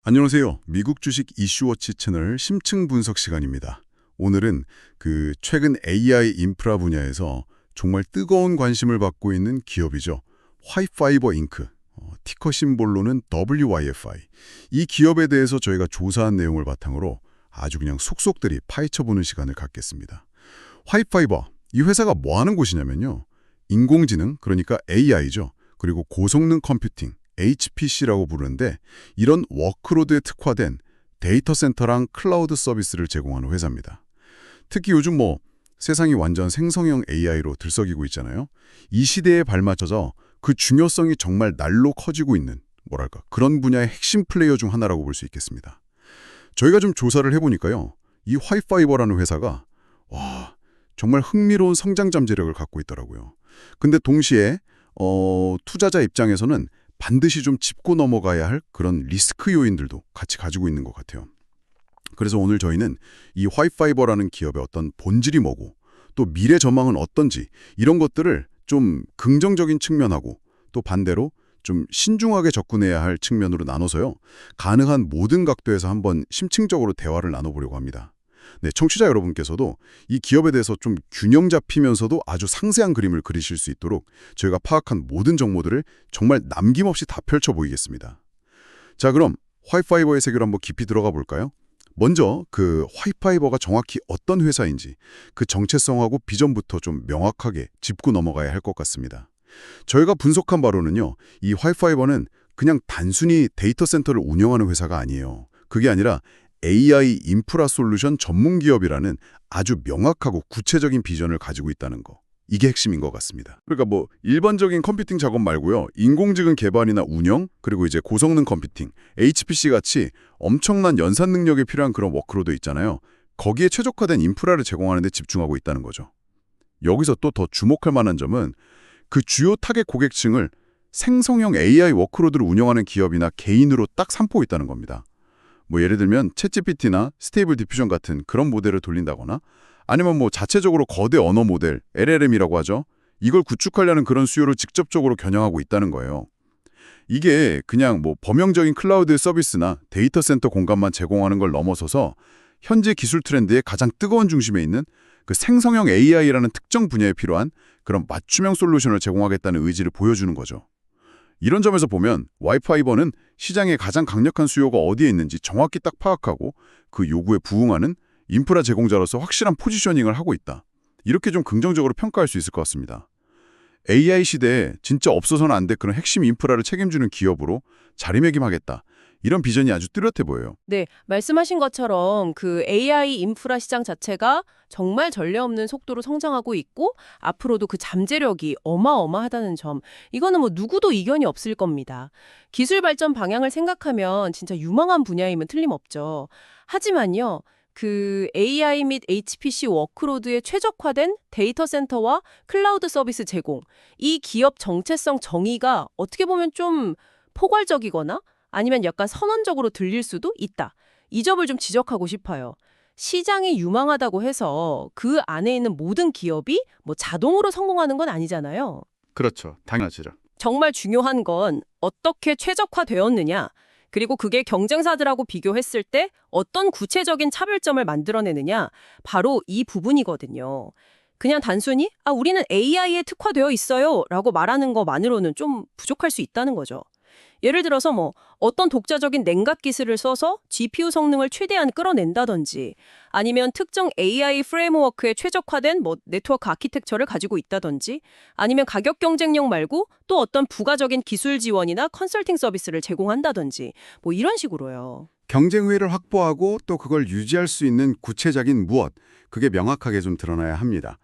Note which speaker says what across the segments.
Speaker 1: 안녕하세요. 미국 주식 이슈워치 채널 심층 분석 시간입니다. 오늘은 최근 AI 인프라 분야에서 정말 뜨거운 관심을 받고 있는 기업이죠. 화이파이버 잉크, 티커 심볼로는 WYFI. 이 기업에 대해서 저희가 조사한 내용을 바탕으로 아주 그냥 속속들이 파헤쳐보는 시간을 갖겠습니다. 화이파이버, 이 회사가 뭐 하는 곳이냐면요. 인공지능, 그러니까 AI죠. 그리고 고성능 컴퓨팅, HPC라고 부르는데 이런 워크로드에 특화된 데이터 센터랑 클라우드 서비스를 제공하는 회사입니다. 특히 요즘 세상이 완전 생성형 AI로 들썩이고 있잖아요. 이 시대에 발맞춰서 그 중요성이 정말 날로 커지고 있는 그런 분야의 핵심 플레이어 중 하나라고 볼 수 있겠습니다. 저희가 좀 조사를 해보니까요. 이 화이파이버라는 회사가 정말 흥미로운 성장 잠재력을 갖고 있더라고요. 근데 동시에 투자자 입장에서는 반드시 좀 짚고 넘어가야 할 그런 리스크 요인들도 같이 가지고 있는 것 같아요. 그래서 오늘 저희는 이 화이파이버라는 기업의 어떤 본질이 뭐고 또 미래 전망은 어떤지 이런 것들을 좀 긍정적인 측면하고 또 반대로 좀 신중하게 접근해야 할 측면으로 나눠서요. 가능한 모든 각도에서 한번 심층적으로 대화를 나눠보려고 합니다. 네, 청취자 여러분께서도 이 기업에 대해서 좀 균형 잡히면서도 아주 상세한 그림을 그리실 수 있도록 저희가 파악한 모든 정보들을 정말 남김없이 다 펼쳐 보이겠습니다. 자, 그럼 화이파이버의 세계로 한번 깊이 들어가 볼까요? 먼저 화이파이버가 정확히 어떤 회사인지 그 정체성하고 비전부터 좀 명확하게 짚고 넘어가야 할 것 같습니다. 저희가 분석한 바로는요. 이 화이파이버는 그냥 단순히 데이터 센터를 운영하는 회사가 아니에요. 그게 아니라 AI 인프라 솔루션 전문 기업이라는 아주 명확하고 구체적인 비전을 가지고 있다는 거. 이게 핵심인 것 같습니다. 그러니까 일반적인 컴퓨팅 작업 말고요. 인공지능 개발이나 운영, 그리고 이제 고성능 컴퓨팅, HPC 같이 엄청난 연산 능력이 필요한 그런 워크로드 있잖아요. 거기에 최적화된 인프라를 제공하는 데 집중하고 있다는 거죠. 여기서 또 더 주목할 만한 점은 그 주요 타겟 고객층을 생성형 AI 워크로드를 운영하는 기업이나 개인으로 딱 삼고 있다는 겁니다. 예를 들면 챗GPT나 스테이블 디퓨전 같은 그런 모델을 돌린다거나 아니면 자체적으로 거대 언어 모델, LLM이라고 하죠. 이걸 구축하려는 그런 수요를 직접적으로 겨냥하고 있다는 거예요. 이게 그냥 범용적인 클라우드 서비스나 데이터 센터 공간만 제공하는 걸 넘어서서 현재 기술 트렌드의 가장 뜨거운 중심에 있는 그 생성형 AI라는 특정 분야에 필요한 그런 맞춤형 솔루션을 제공하겠다는 의지를 보여주는 거죠. 이런 점에서 보면 화이파이버는 시장에 가장 강력한 수요가 어디에 있는지 정확히 딱 파악하고 그 요구에 부응하는 인프라 제공자로서 확실한 포지셔닝을 하고 있다. 이렇게 좀 긍정적으로 평가할 수 있을 것 같습니다. AI 시대에 진짜 없어서는 안 될 그런 핵심 인프라를 책임지는 기업으로 자리매김하겠다. 이런 비전이 아주 뚜렷해 보여요.
Speaker 2: 네, 말씀하신 것처럼 그 AI 인프라 시장 자체가 정말 전례 없는 속도로 성장하고 있고 앞으로도 그 잠재력이 어마어마하다는 점, 이거는 누구도 이견이 없을 겁니다. 기술 발전 방향을 생각하면 진짜 유망한 분야임은 틀림없죠. 하지만요. 그 AI 및 HPC 워크로드에 최적화된 데이터 센터와 클라우드 서비스 제공, 이 기업 정체성 정의가 어떻게 보면 좀 포괄적이거나 아니면 약간 선언적으로 들릴 수도 있다. 이 점을 좀 지적하고 싶어요. 시장이 유망하다고 해서 그 안에 있는 모든 기업이 자동으로 성공하는 건 아니잖아요.
Speaker 1: 그렇죠. 당연하죠.
Speaker 2: 정말 중요한 건 어떻게 최적화되었느냐, 그리고 그게 경쟁사들하고 비교했을 때 어떤 구체적인 차별점을 만들어내느냐, 바로 이 부분이거든요. 그냥 단순히 우리는 AI에 특화되어 있어요 라고 말하는 것만으로는 좀 부족할 수 있다는 거죠. 예를 들어서 어떤 독자적인 냉각 기술을 써서 GPU 성능을 최대한 끌어낸다든지 아니면 특정 AI 프레임워크에 최적화된 네트워크 아키텍처를 가지고 있다든지 아니면 가격 경쟁력 말고 또 어떤 부가적인 기술 지원이나 컨설팅 서비스를 제공한다든지 이런 식으로요.
Speaker 1: 경쟁 우위를 확보하고 또 그걸 유지할 수 있는 구체적인 무엇, 그게 명확하게 좀 드러나야 합니다.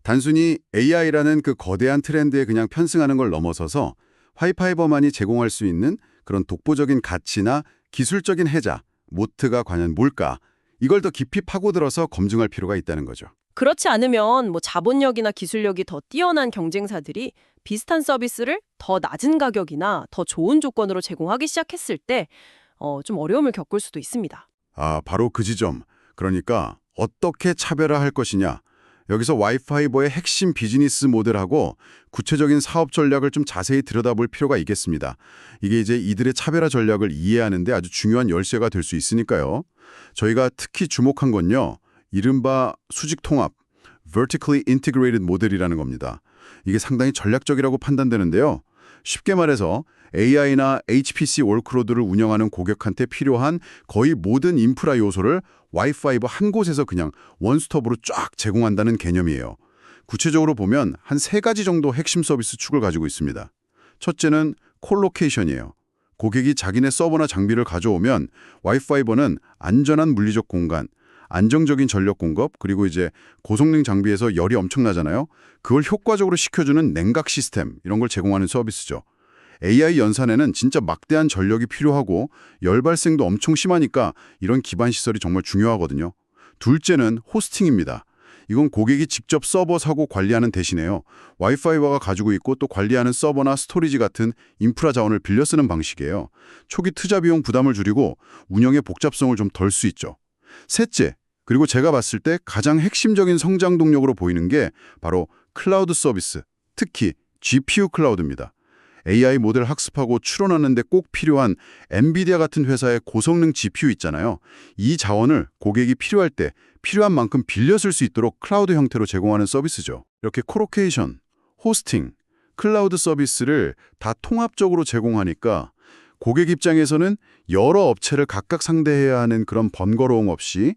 Speaker 1: 단순히 AI라는 그 거대한 트렌드에 그냥 편승하는 걸 넘어서서 화이파이버만이 제공할 수 있는 그런 독보적인 가치나 기술적인 혜자, 모트가 과연 뭘까? 이걸 더 깊이 파고들어서 검증할 필요가 있다는 거죠.
Speaker 2: 그렇지 않으면 자본력이나 기술력이 더 뛰어난 경쟁사들이 비슷한 서비스를 더 낮은 가격이나 더 좋은 조건으로 제공하기 시작했을 때 좀 어려움을 겪을 수도 있습니다.
Speaker 1: 바로 그 지점. 그러니까 어떻게 차별화할 것이냐. 여기서 와이파이버의 핵심 비즈니스 모델하고 구체적인 사업 전략을 좀 자세히 들여다볼 필요가 있겠습니다. 이게 이제 이들의 차별화 전략을 이해하는 데 아주 중요한 열쇠가 될 수 있으니까요. 저희가 특히 주목한 건요. 이른바 수직 통합, vertically integrated 모델이라는 겁니다. 이게 상당히 전략적이라고 판단되는데요. 쉽게 말해서 AI나 HPC 월크로드를 운영하는 고객한테 필요한 거의 모든 인프라 요소를 와이파이버 한 곳에서 그냥 원스톱으로 쫙 제공한다는 개념이에요. 구체적으로 보면 한 3가지 정도 핵심 서비스 축을 가지고 있습니다. 첫째는 콜로케이션이에요. 고객이 자기네 서버나 장비를 가져오면 와이파이버는 안전한 물리적 공간, 안정적인 전력 공급, 그리고 이제 고성능 장비에서 열이 엄청나잖아요. 그걸 효과적으로 식혀주는 냉각 시스템, 이런 걸 제공하는 서비스죠. AI 연산에는 진짜 막대한 전력이 필요하고 열 발생도 엄청 심하니까 이런 기반 시설이 정말 중요하거든요. 둘째는 호스팅입니다. 이건 고객이 직접 서버 사고 관리하는 대신에요. 와이파이버가 가지고 있고 또 관리하는 서버나 스토리지 같은 인프라 자원을 빌려 쓰는 방식이에요. 초기 투자 비용 부담을 줄이고 운영의 복잡성을 좀 덜 수 있죠. 셋째, 그리고 제가 봤을 때 가장 핵심적인 성장 동력으로 보이는 게 바로 클라우드 서비스, 특히 GPU 클라우드입니다. AI 모델 학습하고 추론하는 데 꼭 필요한 엔비디아 같은 회사의 고성능 GPU 있잖아요. 이 자원을 고객이 필요할 때 필요한 만큼 빌려 쓸 수 있도록 클라우드 형태로 제공하는 서비스죠. 이렇게 콜로케이션, 호스팅, 클라우드 서비스를 다 통합적으로 제공하니까 고객 입장에서는 여러 업체를 각각 상대해야 하는 그런 번거로움 없이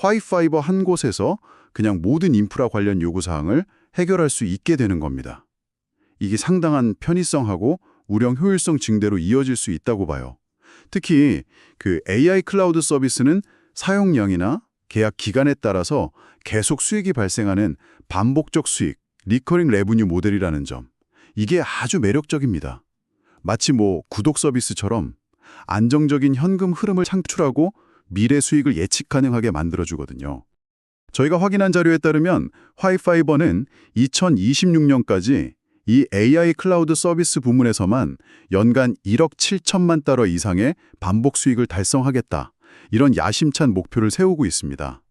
Speaker 1: 와이파이버 한 곳에서 그냥 모든 인프라 관련 요구사항을 해결할 수 있게 되는 겁니다. 이게 상당한 편의성하고 운영 효율성 증대로 이어질 수 있다고 봐요. 특히 그 AI 클라우드 서비스는 사용량이나 계약 기간에 따라서 계속 수익이 발생하는 반복적 수익, 리커링 레브뉴 모델이라는 점. 이게 아주 매력적입니다. 마치 구독 서비스처럼 안정적인 현금 흐름을 창출하고 미래 수익을 예측 가능하게 만들어주거든요. 저희가 확인한 자료에 따르면 와이파이버는 2026년까지 이 AI 클라우드 서비스 부문에서만 연간 1억 7천만 달러 이상의 반복 수익을 달성하겠다. 이런 야심찬 목표를 세우고 있습니다.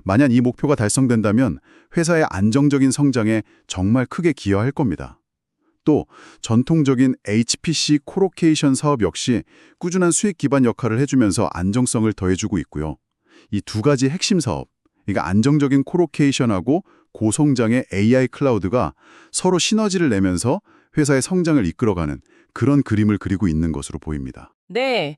Speaker 1: 만약 이 목표가 달성된다면 회사의 안정적인 성장에 정말 크게 기여할 겁니다. 또 전통적인 HPC 콜로케이션 사업 역시 꾸준한 수익 기반 역할을 해주면서 안정성을 더해주고 있고요. 이 2가지 핵심 사업, 그러니까 안정적인 콜로케이션하고 고성장의 AI 클라우드가 서로 시너지를 내면서 회사의 성장을 이끌어가는 그런 그림을 그리고 있는 것으로 보입니다.
Speaker 2: 네.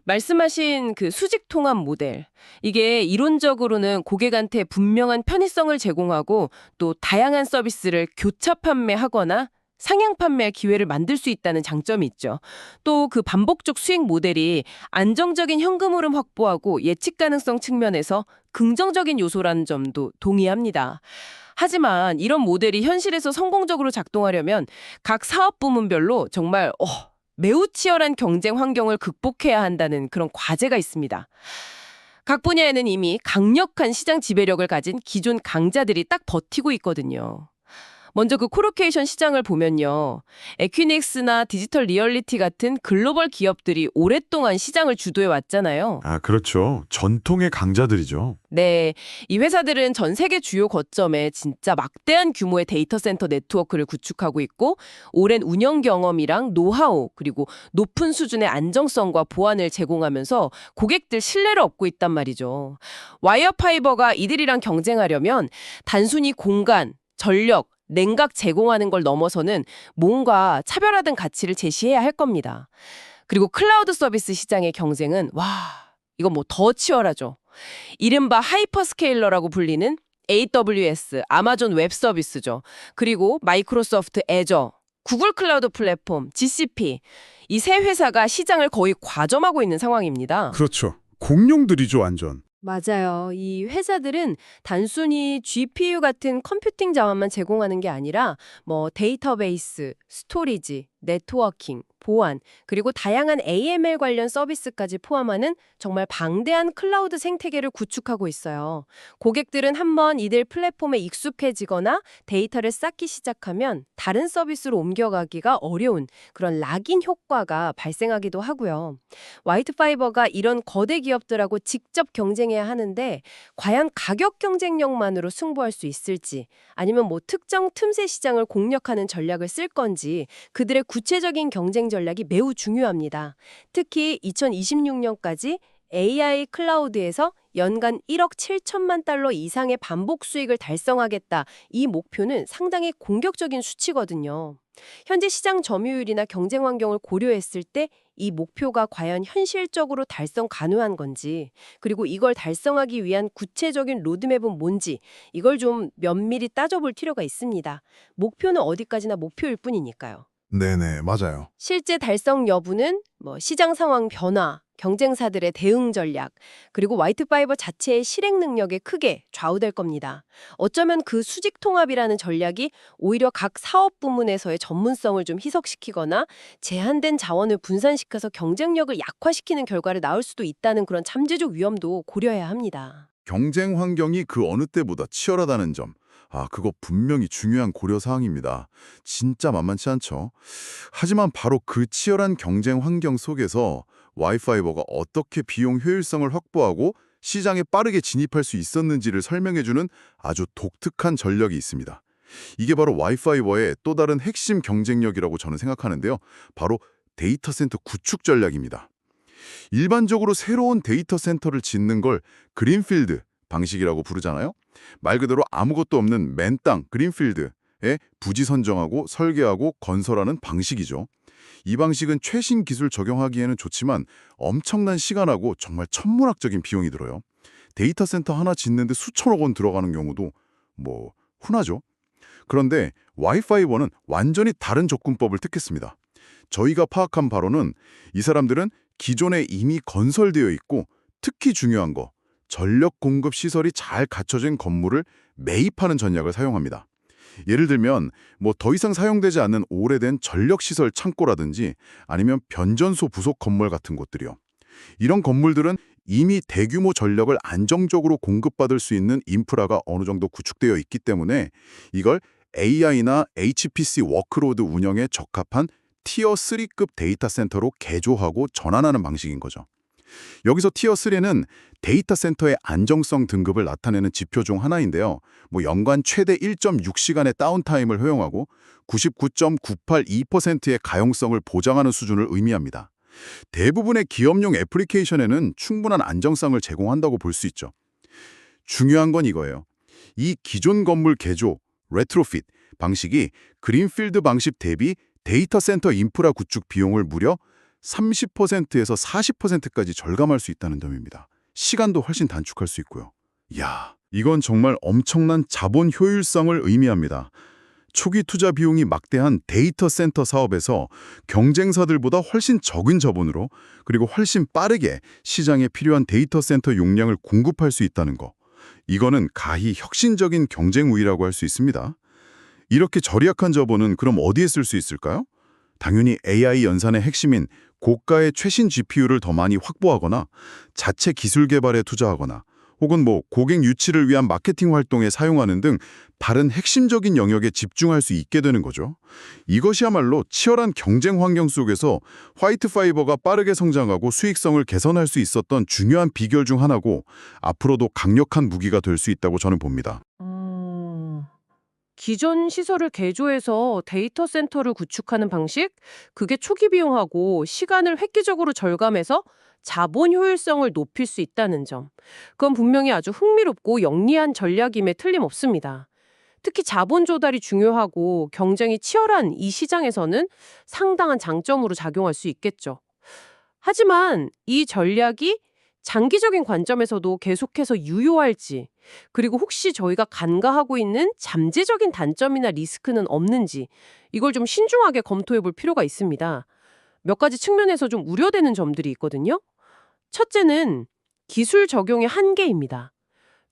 Speaker 2: 말씀하신 그 수직 통합 모델. 이게 이론적으로는 고객한테 분명한 편의성을 제공하고 또 다양한 서비스를 교차 판매하거나 상향 판매할 기회를 만들 수 있다는 장점이 있죠. 또 그 반복적 수익 모델이 안정적인 현금 흐름 확보하고 예측 가능성 측면에서 긍정적인 요소라는 점도 동의합니다. 하지만 이런 모델이 현실에서 성공적으로 작동하려면 각 사업 부문별로 정말 매우 치열한 경쟁 환경을 극복해야 한다는 그런 과제가 있습니다. 각 분야에는 이미 강력한 시장 지배력을 가진 기존 강자들이 딱 버티고 있거든요. 먼저 그 콜로케이션 시장을 보면요. 에퀴닉스나 디지털 리얼리티 같은 글로벌 기업들이 오랫동안 시장을 주도해 왔잖아요.
Speaker 3: 아, 그렇죠. 전통의 강자들이죠.
Speaker 2: 네, 이 회사들은 전 세계 주요 거점에 진짜 막대한 규모의 데이터 센터 네트워크를 구축하고 있고 오랜 운영 경험이랑 노하우 그리고 높은 수준의 안정성과 보안을 제공하면서 고객들 신뢰를 얻고 있단 말이죠. 와이어파이버가 이들이랑 경쟁하려면 단순히 공간, 전력, 냉각 제공하는 걸 넘어서는 뭔가 차별화된 가치를 제시해야 할 겁니다. 그리고 클라우드 서비스 시장의 경쟁은 이건 더 치열하죠. 이른바 하이퍼스케일러라고 불리는 AWS, 아마존 웹 서비스죠. 그리고 마이크로소프트 애저, 구글 클라우드 플랫폼, GCP. 이 세 회사가 시장을 거의 과점하고 있는 상황입니다.
Speaker 1: 그렇죠. 공룡들이죠, 완전.
Speaker 2: 맞아요. 이 회사들은 단순히 GPU 같은 컴퓨팅 자원만 제공하는 게 아니라 데이터베이스, 스토리지, 네트워킹, 보안, 그리고 다양한 AML 관련 서비스까지 포함하는 정말 방대한 클라우드 생태계를 구축하고 있어요. 고객들은 한번 이들 플랫폼에 익숙해지거나 데이터를 쌓기 시작하면 다른 서비스로 옮겨가기가 어려운 그런 락인 효과가 발생하기도 하고요. 화이트파이버가 이런 거대 기업들하고 직접 경쟁해야 하는데 과연 가격 경쟁력만으로 승부할 수 있을지, 아니면 뭐 특정 틈새 시장을 공략하는 전략을 쓸 건지 그들의 구체적인 경쟁 전략이 매우 중요합니다. 특히 2026년까지 AI 클라우드에서 연간 1억 7천만 달러 이상의 반복 수익을 달성하겠다. 이 목표는 상당히 공격적인 수치거든요. 현재 시장 점유율이나 경쟁 환경을 고려했을 때 이 목표가 과연 현실적으로 달성 가능한 건지, 그리고 이걸 달성하기 위한 구체적인 로드맵은 뭔지 이걸 좀 면밀히 따져볼 필요가 있습니다. 목표는 어디까지나 목표일 뿐이니까요.
Speaker 4: 네네, 맞아요.
Speaker 2: 실제 달성 여부는 시장 상황 변화, 경쟁사들의 대응 전략, 그리고 화이트파이버 자체의 실행 능력에 크게 좌우될 겁니다. 어쩌면 그 수직 통합이라는 전략이 오히려 각 사업 부문에서의 전문성을 좀 희석시키거나 제한된 자원을 분산시켜서 경쟁력을 약화시키는 결과를 낳을 수도 있다는 그런 잠재적 위험도 고려해야 합니다.
Speaker 1: 경쟁 환경이 그 어느 때보다 치열하다는 점. 그거 분명히 중요한 고려사항입니다. 진짜 만만치 않죠. 하지만 바로 그 치열한 경쟁 환경 속에서 와이파이버가 어떻게 비용 효율성을 확보하고 시장에 빠르게 진입할 수 있었는지를 설명해주는 아주 독특한 전략이 있습니다. 이게 바로 와이파이버의 또 다른 핵심 경쟁력이라고 저는 생각하는데요. 바로 데이터 센터 구축 전략입니다. 일반적으로 새로운 데이터 센터를 짓는 걸 그린필드 방식이라고 부르잖아요. 말 그대로 아무것도 없는 맨 땅 그린필드에 부지 선정하고 설계하고 건설하는 방식이죠. 이 방식은 최신 기술 적용하기에는 좋지만 엄청난 시간하고 정말 천문학적인 비용이 들어요. 데이터 센터 하나 짓는데 수천억 원 들어가는 경우도 흔하죠. 그런데 와이파이버는 완전히 다른 접근법을 택했습니다. 저희가 파악한 바로는 이 사람들은 기존에 이미 건설되어 있고 특히 중요한 거, 전력 공급 시설이 잘 갖춰진 건물을 매입하는 전략을 사용합니다. 예를 들면 더 이상 사용되지 않는 오래된 전력시설 창고라든지 아니면 변전소 부속 건물 같은 곳들이요. 이런 건물들은 이미 대규모 전력을 안정적으로 공급받을 수 있는 인프라가 어느 정도 구축되어 있기 때문에 이걸 AI나 HPC 워크로드 운영에 적합한 티어 3급 데이터 센터로 개조하고 전환하는 방식인 거죠. 여기서 티어 3는 데이터 센터의 안정성 등급을 나타내는 지표 중 하나인데요. 연간 최대 1.6시간의 다운타임을 허용하고 99.982%의 가용성을 보장하는 수준을 의미합니다. 대부분의 기업용 애플리케이션에는 충분한 안정성을 제공한다고 볼 수 있죠. 중요한 건 이거예요. 이 기존 건물 개조, 레트로핏 방식이 그린필드 방식 대비 데이터 센터 인프라 구축 비용을 무려 30%에서 40%까지 절감할 수 있다는 점입니다. 시간도 훨씬 단축할 수 있고요. 이건 정말 엄청난 자본 효율성을 의미합니다. 초기 투자 비용이 막대한 데이터 센터 사업에서 경쟁사들보다 훨씬 적은 자본으로 그리고 훨씬 빠르게 시장에 필요한 데이터 센터 용량을 공급할 수 있다는 거. 이거는 가히 혁신적인 경쟁 우위라고 할 수 있습니다. 이렇게 절약한 자본은 그럼 어디에 쓸 수 있을까요? 당연히 AI 연산의 핵심인 고가의 최신 GPU를 더 많이 확보하거나 자체 기술 개발에 투자하거나 혹은 고객 유치를 위한 마케팅 활동에 사용하는 등 다른 핵심적인 영역에 집중할 수 있게 되는 거죠. 이것이야말로 치열한 경쟁 환경 속에서 화이트파이버가 빠르게 성장하고 수익성을 개선할 수 있었던 중요한 비결 중 하나고 앞으로도 강력한 무기가 될 수 있다고 저는 봅니다.
Speaker 2: 기존 시설을 개조해서 데이터 센터를 구축하는 방식? 그게 초기 비용하고 시간을 획기적으로 절감해서 자본 효율성을 높일 수 있다는 점. 그건 분명히 아주 흥미롭고 영리한 전략임에 틀림없습니다. 특히 자본 조달이 중요하고 경쟁이 치열한 이 시장에서는 상당한 장점으로 작용할 수 있겠죠. 하지만 이 전략이 장기적인 관점에서도 계속해서 유효할지, 그리고 혹시 저희가 간과하고 있는 잠재적인 단점이나 리스크는 없는지 이걸 좀 신중하게 검토해 볼 필요가 있습니다. 몇 가지 측면에서 좀 우려되는 점들이 있거든요. 첫째는 기술 적용의 한계입니다.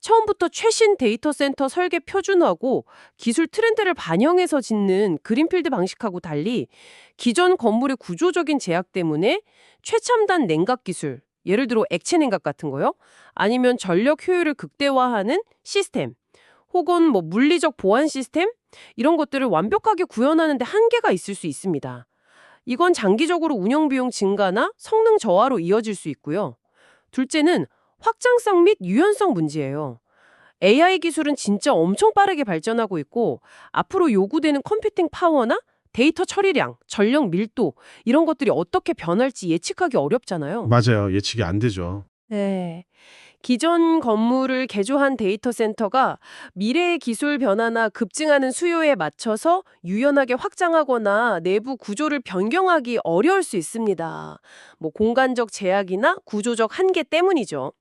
Speaker 2: 처음부터 최신 데이터 센터 설계 표준화고 기술 트렌드를 반영해서 짓는 그린필드 방식하고 달리 기존 건물의 구조적인 제약 때문에 최첨단 냉각 기술, 예를 들어 액체 냉각 같은 거요? 아니면 전력 효율을 극대화하는 시스템, 혹은 뭐 물리적 보안 시스템? 이런 것들을 완벽하게 구현하는 데 한계가 있을 수 있습니다. 이건 장기적으로 운영 비용 증가나 성능 저하로 이어질 수 있고요. 둘째는 확장성 및 유연성 문제예요. AI 기술은 진짜 엄청 빠르게 발전하고 있고 앞으로 요구되는 컴퓨팅 파워나 데이터 처리량, 전력 밀도 이런 것들이 어떻게 변할지 예측하기 어렵잖아요.
Speaker 4: 맞아요. 예측이 안 되죠.
Speaker 2: 네. 기존 건물을 개조한 데이터 센터가 미래의 기술 변화나 급증하는 수요에 맞춰서 유연하게 확장하거나 내부 구조를 변경하기 어려울 수 있습니다. 뭐 공간적 제약이나 구조적 한계 때문이죠.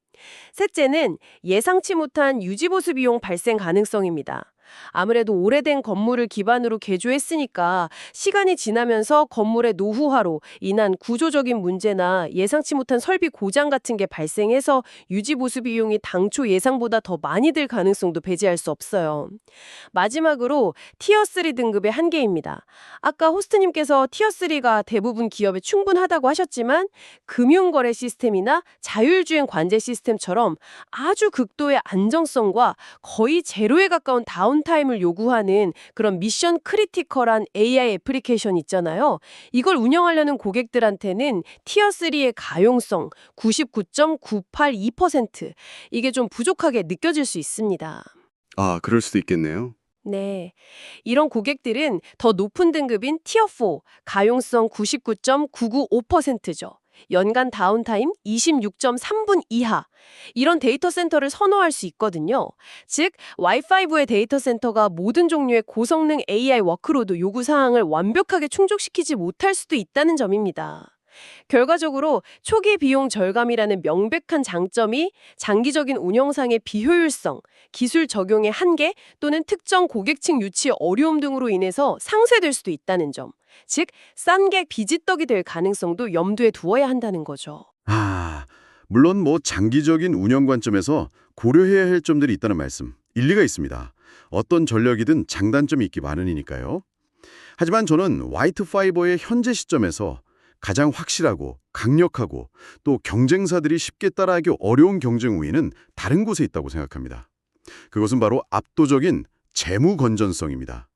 Speaker 2: 셋째는 예상치 못한 유지보수 비용 발생 가능성입니다. 아무래도 오래된 건물을 기반으로 개조했으니까 시간이 지나면서 건물의 노후화로 인한 구조적인 문제나 예상치 못한 설비 고장 같은 게 발생해서 유지보수 비용이 당초 예상보다 더 많이 들 가능성도 배제할 수 없어요. 마지막으로 티어3 등급의 한계입니다. 아까 호스트님께서 티어3가 대부분 기업에 충분하다고 하셨지만 금융거래 시스템이나 자율주행 관제 시스템처럼 아주 극도의 안정성과 거의 제로에 가까운 다운타임을 요구하는 그런 미션 크리티컬한 AI 애플리케이션 있잖아요. 이걸 운영하려는 고객들한테는 티어3의 가용성 99.982%, 이게 좀 부족하게 느껴질 수 있습니다.
Speaker 5: 아, 그럴 수도 있겠네요.
Speaker 2: 네. 이런 고객들은 더 높은 등급인 티어4, 가용성 99.995%죠. 연간 다운타임 26.3분 이하. 이런 데이터 센터를 선호할 수 있거든요. 즉, 와이파이브의 데이터 센터가 모든 종류의 고성능 AI 워크로드 요구 사항을 완벽하게 충족시키지 못할 수도 있다는 점입니다. 결과적으로 초기 비용 절감이라는 명백한 장점이 장기적인 운영상의 비효율성, 기술 적용의 한계 또는 특정 고객층 유치 어려움 등으로 인해서 상쇄될 수도 있다는 점. 즉, 싼 게 비지떡이 될 가능성도 염두에 두어야 한다는 거죠.
Speaker 1: 물론 뭐 장기적인 운영 관점에서 고려해야 할 점들이 있다는 말씀, 일리가 있습니다. 어떤 전력이든 장단점이 있기 마련이니까요. 하지만 저는 화이트 파이버의 현재 시점에서 가장 확실하고 강력하고 또 경쟁사들이 쉽게 따라하기 어려운 경쟁 우위는 다른 곳에 있다고 생각합니다. 그것은 바로 압도적인 재무 건전성입니다.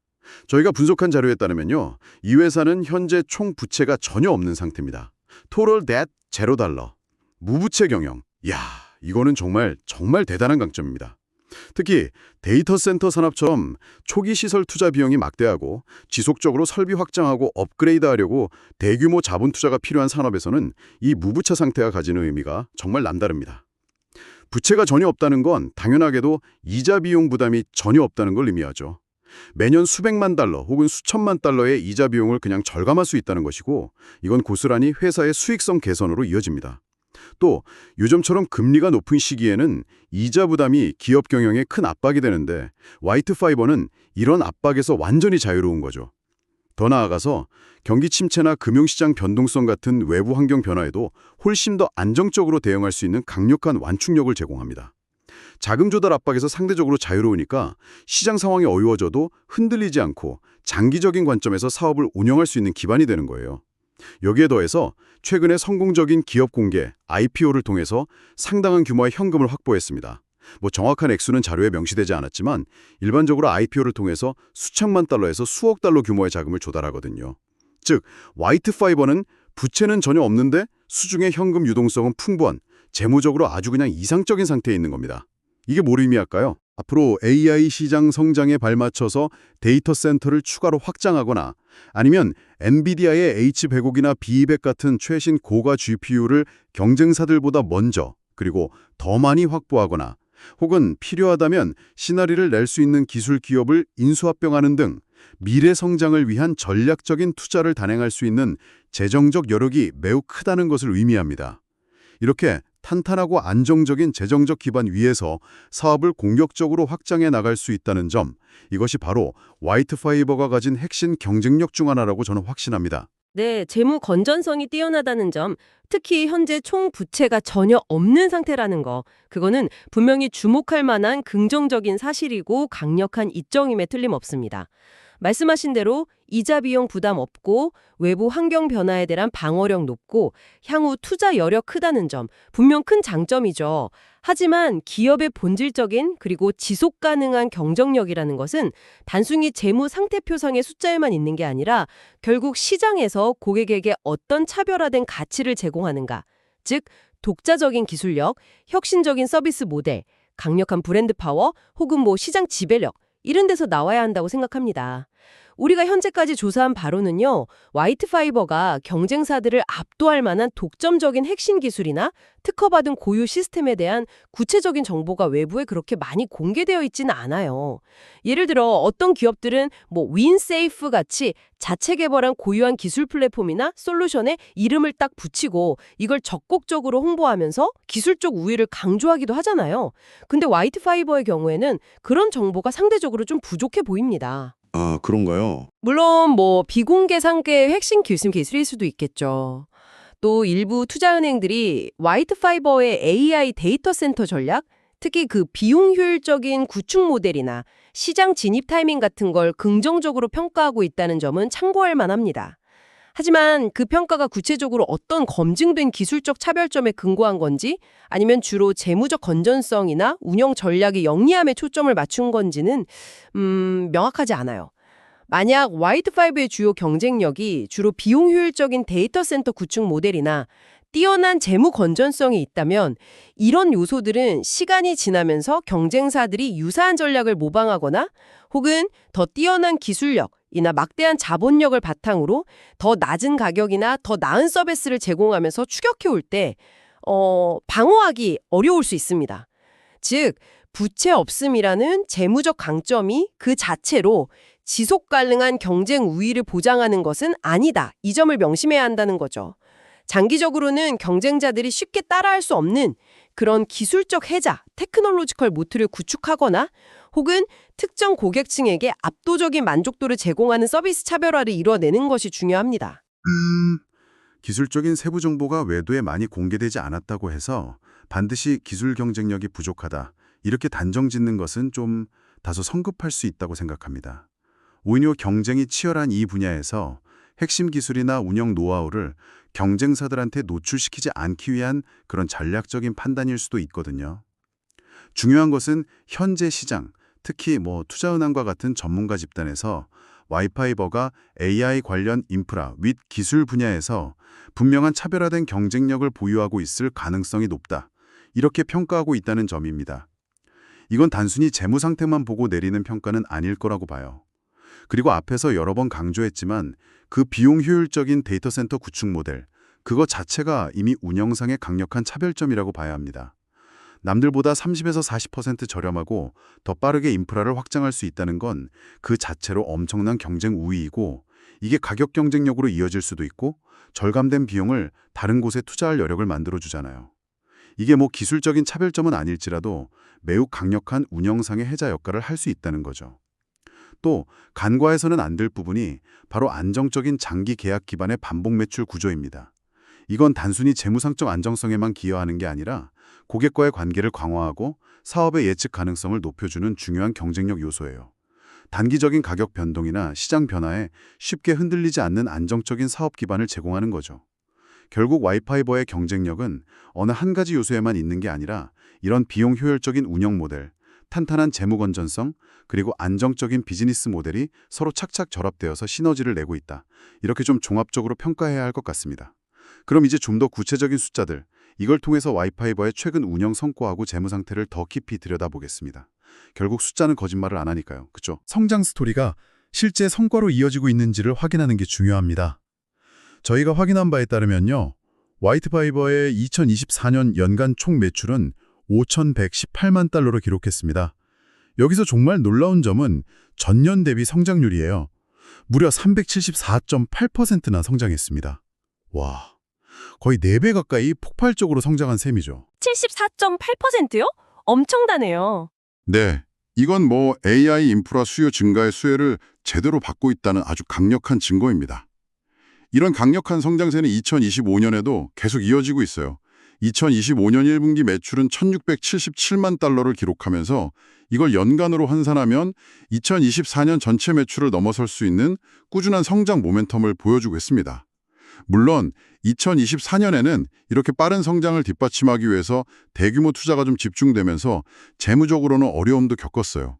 Speaker 1: 저희가 분석한 자료에 따르면요, 이 회사는 현재 총 부채가 전혀 없는 상태입니다. Total Debt $0, 무부채 경영. 이야, 이거는 정말 대단한 강점입니다. 특히 데이터 센터 산업처럼 초기 시설 투자 비용이 막대하고 지속적으로 설비 확장하고 업그레이드하려고 대규모 자본 투자가 필요한 산업에서는 이 무부채 상태가 가지는 의미가 정말 남다릅니다. 부채가 전혀 없다는 건 당연하게도 이자 비용 부담이 전혀 없다는 걸 의미하죠. 매년 수백만 달러 혹은 수천만 달러의 이자 비용을 그냥 절감할 수 있다는 것이고, 이건 고스란히 회사의 수익성 개선으로 이어집니다. 또 요즘처럼 금리가 높은 시기에는 이자 부담이 기업 경영에 큰 압박이 되는데 화이트 파이버는 이런 압박에서 완전히 자유로운 거죠. 더 나아가서 경기 침체나 금융시장 변동성 같은 외부 환경 변화에도 훨씬 더 안정적으로 대응할 수 있는 강력한 완충력을 제공합니다. 자금 조달 압박에서 상대적으로 자유로우니까 시장 상황이 어려워져도 흔들리지 않고 장기적인 관점에서 사업을 운영할 수 있는 기반이 되는 거예요. 여기에 더해서 최근에 성공적인 기업 공개, IPO를 통해서 상당한 규모의 현금을 확보했습니다. 뭐 정확한 액수는 자료에 명시되지 않았지만 일반적으로 IPO를 통해서 수천만 달러에서 수억 달러 규모의 자금을 조달하거든요. 즉, 화이트 파이버는 부채는 전혀 없는데 수중의 현금 유동성은 풍부한, 재무적으로 아주 그냥 이상적인 상태에 있는 겁니다. 이게 뭘 의미할까요? 앞으로 AI 시장 성장에 발맞춰서 데이터 센터를 추가로 확장하거나 아니면 엔비디아의 H100이나 B200 같은 최신 고가 GPU를 경쟁사들보다 먼저 그리고 더 많이 확보하거나 혹은 필요하다면 시너리를 낼 수 있는 기술 기업을 인수합병하는 등 미래 성장을 위한 전략적인 투자를 단행할 수 있는 재정적 여력이 매우 크다는 것을 의미합니다. 이렇게 탄탄하고 안정적인 재정적 기반 위에서 사업을 공격적으로 확장해 나갈 수 있다는 점, 이것이 바로 화이트 파이버가 가진 핵심 경쟁력 중 하나라고 저는 확신합니다.
Speaker 2: 네, 재무 건전성이 뛰어나다는 점, 특히 현재 총 부채가 전혀 없는 상태라는 거, 그거는 분명히 주목할 만한 긍정적인 사실이고 강력한 이점임에 틀림없습니다. 말씀하신 대로 이자 비용 부담 없고 외부 환경 변화에 대한 방어력 높고 향후 투자 여력 크다는 점 분명 큰 장점이죠. 하지만 기업의 본질적인 그리고 지속 가능한 경쟁력이라는 것은 단순히 재무 상태표상의 숫자에만 있는 게 아니라 결국 시장에서 고객에게 어떤 차별화된 가치를 제공하는가, 즉 독자적인 기술력, 혁신적인 서비스 모델, 강력한 브랜드 파워 혹은 시장 지배력 이런 데서 나와야 한다고 생각합니다. 우리가 현재까지 조사한 바로는요, 화이트파이버가 경쟁사들을 압도할 만한 독점적인 핵심 기술이나 특허받은 고유 시스템에 대한 구체적인 정보가 외부에 그렇게 많이 공개되어 있지는 않아요. 예를 들어 어떤 기업들은 윈세이프 같이 자체 개발한 고유한 기술 플랫폼이나 솔루션에 이름을 딱 붙이고 이걸 적극적으로 홍보하면서 기술적 우위를 강조하기도 하잖아요. 근데 화이트파이버의 경우에는 그런 정보가 상대적으로 좀 부족해 보입니다.
Speaker 5: 아, 그런가요?
Speaker 2: 물론 비공개 상계의 핵심 기술일 수도 있겠죠. 또 일부 투자은행들이 화이트파이버의 AI 데이터 센터 전략, 특히 그 비용 효율적인 구축 모델이나 시장 진입 타이밍 같은 걸 긍정적으로 평가하고 있다는 점은 참고할 만합니다. 하지만 그 평가가 구체적으로 어떤 검증된 기술적 차별점에 근거한 건지 아니면 주로 재무적 건전성이나 운영 전략의 영리함에 초점을 맞춘 건지는 명확하지 않아요. 만약 화이트파이브의 주요 경쟁력이 주로 비용 효율적인 데이터 센터 구축 모델이나 뛰어난 재무 건전성이 있다면 이런 요소들은 시간이 지나면서 경쟁사들이 유사한 전략을 모방하거나 혹은 더 뛰어난 기술력이나 막대한 자본력을 바탕으로 더 낮은 가격이나 더 나은 서비스를 제공하면서 추격해 올 때 방어하기 어려울 수 있습니다. 즉, 부채 없음이라는 재무적 강점이 그 자체로 지속 가능한 경쟁 우위를 보장하는 것은 아니다. 이 점을 명심해야 한다는 거죠. 장기적으로는 경쟁자들이 쉽게 따라할 수 없는 그런 기술적 해자, 테크놀로지컬 모트를 구축하거나 혹은 특정 고객층에게 압도적인 만족도를 제공하는 서비스 차별화를 이뤄내는 것이 중요합니다.
Speaker 1: 기술적인 세부 정보가 외부에 많이 공개되지 않았다고 해서 반드시 기술 경쟁력이 부족하다, 이렇게 단정 짓는 것은 좀 다소 성급할 수 있다고 생각합니다. 오히려 경쟁이 치열한 이 분야에서 핵심 기술이나 운영 노하우를 경쟁사들한테 노출시키지 않기 위한 그런 전략적인 판단일 수도 있거든요. 중요한 것은 현재 시장, 특히 투자은행과 같은 전문가 집단에서 화이트파이버가 AI 관련 인프라 및 기술 분야에서 분명한 차별화된 경쟁력을 보유하고 있을 가능성이 높다, 이렇게 평가하고 있다는 점입니다. 이건 단순히 재무 상태만 보고 내리는 평가는 아닐 거라고 봐요. 그리고 앞에서 여러 번 강조했지만 그 비용 효율적인 데이터 센터 구축 모델, 그거 자체가 이미 운영상의 강력한 차별점이라고 봐야 합니다. 남들보다 30에서 40% 저렴하고 더 빠르게 인프라를 확장할 수 있다는 건 그 자체로 엄청난 경쟁 우위이고, 이게 가격 경쟁력으로 이어질 수도 있고 절감된 비용을 다른 곳에 투자할 여력을 만들어주잖아요. 이게 기술적인 차별점은 아닐지라도 매우 강력한 운영상의 해자 역할을 할 수 있다는 거죠. 또 간과해서는 안 될 부분이 바로 안정적인 장기 계약 기반의 반복 매출 구조입니다. 이건 단순히 재무상적 안정성에만 기여하는 게 아니라 고객과의 관계를 강화하고 사업의 예측 가능성을 높여주는 중요한 경쟁력 요소예요. 단기적인 가격 변동이나 시장 변화에 쉽게 흔들리지 않는 안정적인 사업 기반을 제공하는 거죠. 결국 화이트파이버의 경쟁력은 어느 한 가지 요소에만 있는 게 아니라 이런 비용 효율적인 운영 모델, 탄탄한 재무 건전성, 그리고 안정적인 비즈니스 모델이 서로 착착 결합되어서 시너지를 내고 있다, 이렇게 좀 종합적으로 평가해야 할 것 같습니다. 그럼 이제 좀 더 구체적인 숫자들, 이걸 통해서 화이트파이버의 최근 운영 성과하고 재무 상태를 더 깊이 들여다보겠습니다. 결국 숫자는 거짓말을 안 하니까요. 그렇죠? 성장 스토리가 실제 성과로 이어지고 있는지를 확인하는 게 중요합니다. 저희가 확인한 바에 따르면요, 화이트파이버의 2024년 연간 총 매출은 5,118만 달러로 기록했습니다. 여기서 정말 놀라운 점은 전년 대비 성장률이에요. 무려 374.8%나 성장했습니다. 와, 거의 4배 가까이 폭발적으로 성장한 셈이죠.
Speaker 2: 74.8%요? 엄청나네요.
Speaker 1: 네, 이건 AI 인프라 수요 증가의 수혜를 제대로 받고 있다는 아주 강력한 증거입니다. 이런 강력한 성장세는 2025년에도 계속 이어지고 있어요. 2025년 1분기 매출은 1677만 달러를 기록하면서 이걸 연간으로 환산하면 2024년 전체 매출을 넘어설 수 있는 꾸준한 성장 모멘텀을 보여주고 있습니다. 물론 2024년에는 이렇게 빠른 성장을 뒷받침하기 위해서 대규모 투자가 좀 집중되면서 재무적으로는 어려움도 겪었어요.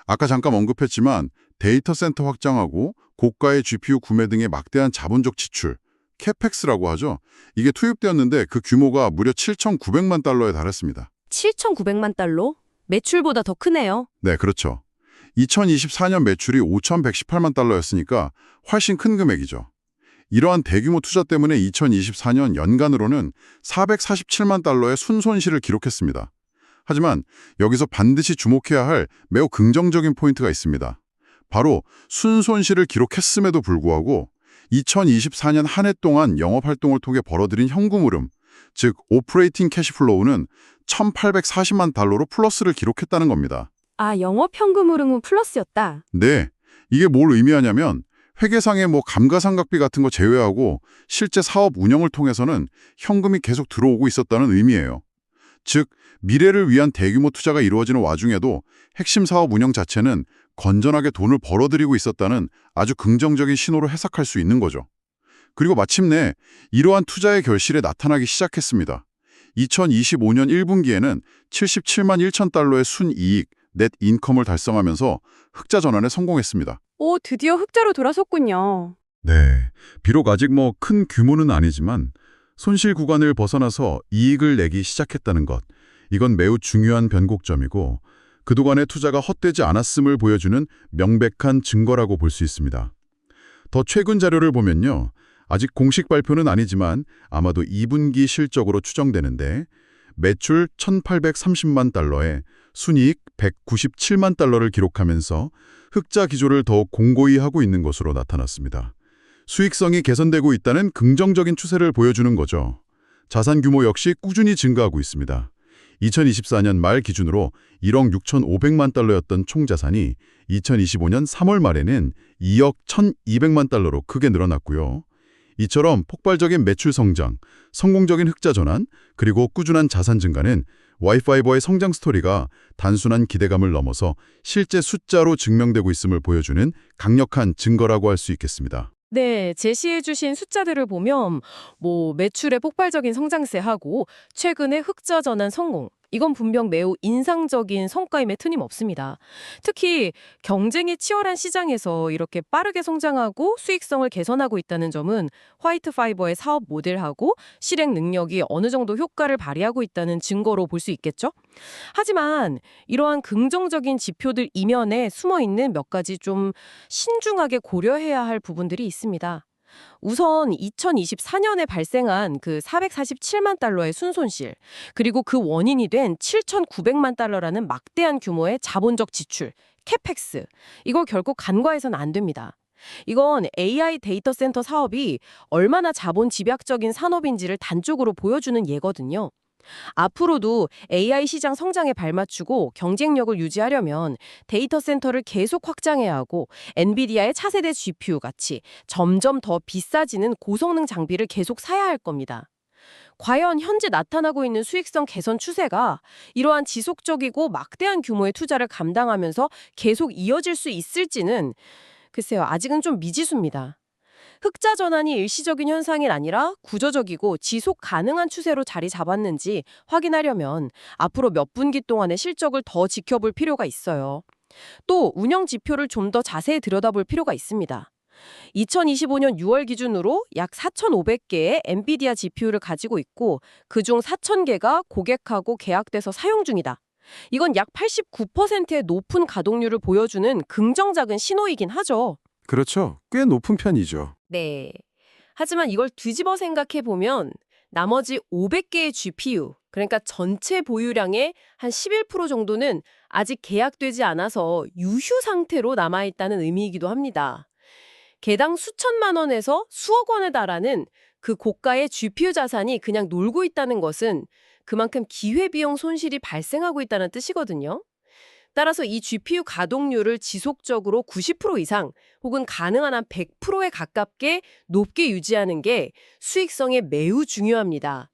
Speaker 1: 아까 잠깐 언급했지만 데이터 센터 확장하고 고가의 GPU 구매 등의 막대한 자본적 지출, 캐펙스라고 하죠. 이게 투입되었는데 그 규모가 무려 7,900만 달러에 달했습니다.
Speaker 4: 7,900만 달러? 매출보다 더 크네요.
Speaker 1: 네, 그렇죠. 2024년 매출이 5,118만 달러였으니까 훨씬 큰 금액이죠. 이러한 대규모 투자 때문에 2024년 연간으로는 447만 달러의 순손실을 기록했습니다. 하지만 여기서 반드시 주목해야 할 매우 긍정적인 포인트가 있습니다. 바로 순손실을 기록했음에도 불구하고 2024년 한 해 동안 영업활동을 통해 벌어들인 현금 흐름, 즉 오퍼레이팅 캐시플로우는 1,840만 달러로 플러스를 기록했다는 겁니다.
Speaker 4: 아, 영업 현금 흐름은 플러스였다.
Speaker 1: 네, 이게 뭘 의미하냐면 회계상의 감가상각비 같은 거 제외하고 실제 사업 운영을 통해서는 현금이 계속 들어오고 있었다는 의미예요. 즉, 미래를 위한 대규모 투자가 이루어지는 와중에도 핵심 사업 운영 자체는 건전하게 돈을 벌어들이고 있었다는 아주 긍정적인 신호로 해석할 수 있는 거죠. 그리고 마침내 이러한 투자의 결실에 나타나기 시작했습니다. 2025년 1분기에는 77만 1천 달러의 순이익, 넷 인컴을 달성하면서 흑자 전환에 성공했습니다.
Speaker 4: 오, 드디어 흑자로 돌아섰군요.
Speaker 1: 네, 비록 아직 큰 규모는 아니지만 손실 구간을 벗어나서 이익을 내기 시작했다는 것, 이건 매우 중요한 변곡점이고 그동안의 투자가 헛되지 않았음을 보여주는 명백한 증거라고 볼 수 있습니다. 더 최근 자료를 보면요. 아직 공식 발표는 아니지만 아마도 2분기 실적으로 추정되는데 매출 1,830만 달러에 순이익 197만 달러를 기록하면서 흑자 기조를 더욱 공고히 하고 있는 것으로 나타났습니다. 수익성이 개선되고 있다는 긍정적인 추세를 보여주는 거죠. 자산 규모 역시 꾸준히 증가하고 있습니다. 2024년 말 기준으로 1억 6,500만 달러였던 총자산이 2025년 3월 말에는 2억 1,200만 달러로 크게 늘어났고요. 이처럼 폭발적인 매출 성장, 성공적인 흑자 전환, 그리고 꾸준한 자산 증가는 와이파이버의 성장 스토리가 단순한 기대감을 넘어서 실제 숫자로 증명되고 있음을 보여주는 강력한 증거라고 할 수 있겠습니다.
Speaker 2: 네, 제시해주신 숫자들을 보면 매출의 폭발적인 성장세하고 최근의 흑자 전환 성공, 이건 분명 매우 인상적인 성과임에 틀림없습니다. 특히 경쟁이 치열한 시장에서 이렇게 빠르게 성장하고 수익성을 개선하고 있다는 점은 화이트 파이버의 사업 모델하고 실행 능력이 어느 정도 효과를 발휘하고 있다는 증거로 볼 수 있겠죠? 하지만 이러한 긍정적인 지표들 이면에 숨어있는 몇 가지 좀 신중하게 고려해야 할 부분들이 있습니다. 우선 2024년에 발생한 그 447만 달러의 순손실, 그리고 그 원인이 된 7,900만 달러라는 막대한 규모의 자본적 지출, 캐펙스, 이걸 결국 간과해서는 안 됩니다. 이건 AI 데이터 센터 사업이 얼마나 자본 집약적인 산업인지를 단적으로 보여주는 예거든요. 앞으로도 AI 시장 성장에 발맞추고 경쟁력을 유지하려면 데이터 센터를 계속 확장해야 하고 엔비디아의 차세대 GPU 같이 점점 더 비싸지는 고성능 장비를 계속 사야 할 겁니다. 과연 현재 나타나고 있는 수익성 개선 추세가 이러한 지속적이고 막대한 규모의 투자를 감당하면서 계속 이어질 수 있을지는 글쎄요, 아직은 좀 미지수입니다. 흑자 전환이 일시적인 현상이 아니라 구조적이고 지속 가능한 추세로 자리 잡았는지 확인하려면 앞으로 몇 분기 동안의 실적을 더 지켜볼 필요가 있어요. 또 운영 지표를 좀 더 자세히 들여다볼 필요가 있습니다. 2025년 6월 기준으로 약 4,500개의 엔비디아 GPU를 가지고 있고 그중 4,000개가 고객하고 계약돼서 사용 중이다. 이건 약 89%의 높은 가동률을 보여주는 긍정적인 신호이긴 하죠.
Speaker 5: 그렇죠. 꽤 높은 편이죠.
Speaker 2: 네. 하지만 이걸 뒤집어 생각해보면 나머지 500개의 GPU, 그러니까 전체 보유량의 한 11% 정도는 아직 계약되지 않아서 유휴 상태로 남아있다는 의미이기도 합니다. 개당 수천만 원에서 수억 원에 달하는 그 고가의 GPU 자산이 그냥 놀고 있다는 것은 그만큼 기회비용 손실이 발생하고 있다는 뜻이거든요. 따라서 이 GPU 가동률을 지속적으로 90% 이상 혹은 가능한 한 100%에 가깝게 높게 유지하는 게 수익성에 매우 중요합니다.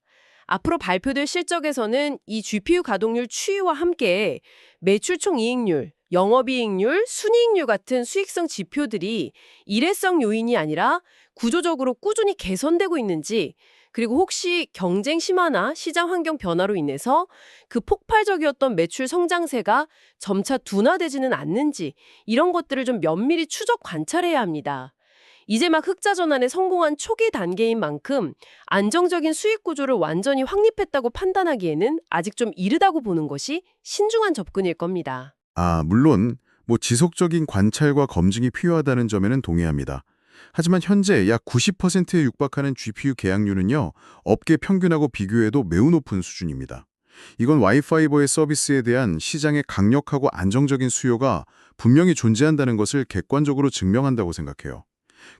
Speaker 2: 앞으로 발표될 실적에서는 이 GPU 가동률 추이와 함께 매출 총이익률, 영업이익률, 순이익률 같은 수익성 지표들이 일회성 요인이 아니라 구조적으로 꾸준히 개선되고 있는지, 그리고 혹시 경쟁 심화나 시장 환경 변화로 인해서 그 폭발적이었던 매출 성장세가 점차 둔화되지는 않는지, 이런 것들을 좀 면밀히 추적 관찰해야 합니다. 이제 막 흑자 전환에 성공한 초기 단계인 만큼 안정적인 수익 구조를 완전히 확립했다고 판단하기에는 아직 좀 이르다고 보는 것이 신중한 접근일 겁니다.
Speaker 1: 물론 지속적인 관찰과 검증이 필요하다는 점에는 동의합니다. 하지만 현재 약 90%에 육박하는 GPU 계약률은요, 업계 평균하고 비교해도 매우 높은 수준입니다. 이건 와이파이버의 서비스에 대한 시장의 강력하고 안정적인 수요가 분명히 존재한다는 것을 객관적으로 증명한다고 생각해요.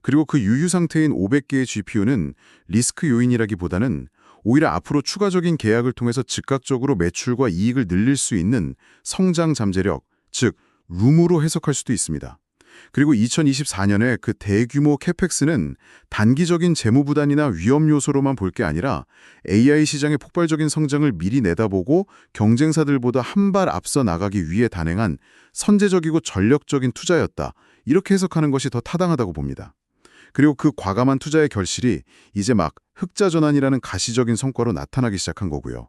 Speaker 1: 그리고 그 유휴 상태인 500개의 GPU는 리스크 요인이라기보다는 오히려 앞으로 추가적인 계약을 통해서 즉각적으로 매출과 이익을 늘릴 수 있는 성장 잠재력, 즉 룸으로 해석할 수도 있습니다. 그리고 2024년에 그 대규모 캐펙스는 단기적인 재무부담이나 위험 요소로만 볼 게 아니라 AI 시장의 폭발적인 성장을 미리 내다보고 경쟁사들보다 한 발 앞서 나가기 위해 단행한 선제적이고 전략적인 투자였다. 이렇게 해석하는 것이 더 타당하다고 봅니다. 그리고 그 과감한 투자의 결실이 이제 막 흑자 전환이라는 가시적인 성과로 나타나기 시작한 거고요.